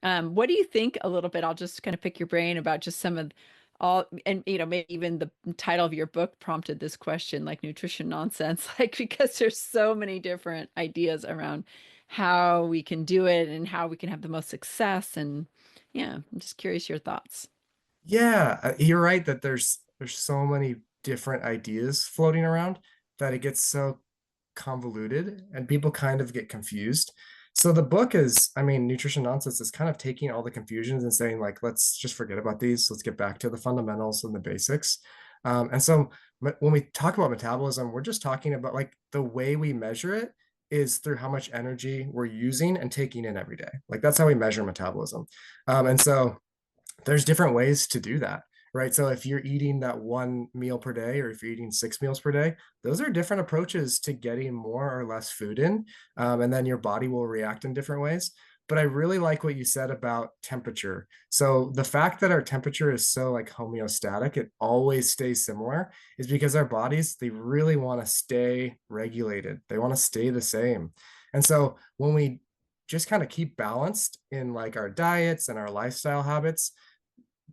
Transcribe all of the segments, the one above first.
What do you think a little bit? I'll just kind of pick your brain about just some of all, and maybe even the title of your book prompted this question, like nutrition nonsense, like because there's so many different ideas around how we can do it and how we can have the most success. And yeah, I'm just curious your thoughts. Yeah, you're right that there's so many different ideas floating around that it gets so convoluted and people kind of get confused. So the book is, I mean, Nutrition Nonsense is kind of taking all the confusions and saying like, let's just forget about these. Let's get back to the fundamentals and the basics. And so when we talk about metabolism, we're just talking about like the way we measure it is through how much energy we're using and taking in every day. Like that's how we measure metabolism. And so there's different ways to do that, right? So if you're eating that one meal per day, or if you're eating 6 meals per day, those are different approaches to getting more or less food in. And then your body will react in different ways. But I really like what you said about temperature. So the fact that our temperature is so like homeostatic, it always stays similar, is because our bodies, they really want to stay regulated. They want to stay the same. And so when we just kind of keep balanced in like our diets and our lifestyle habits,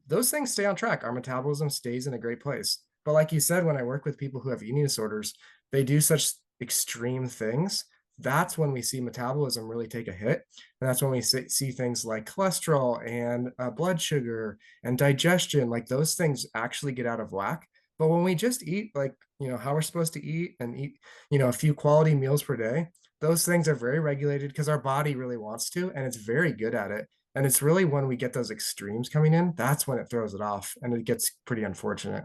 those things stay on track. Our metabolism stays in a great place. But like you said, when I work with people who have eating disorders, they do such extreme things. That's when we see metabolism really take a hit. And that's when we see things like cholesterol and blood sugar and digestion, like those things actually get out of whack. But when we just eat like, how we're supposed to eat and eat, a few quality meals per day, those things are very regulated because our body really wants to, and it's very good at it. And it's really when we get those extremes coming in, that's when it throws it off and it gets pretty unfortunate.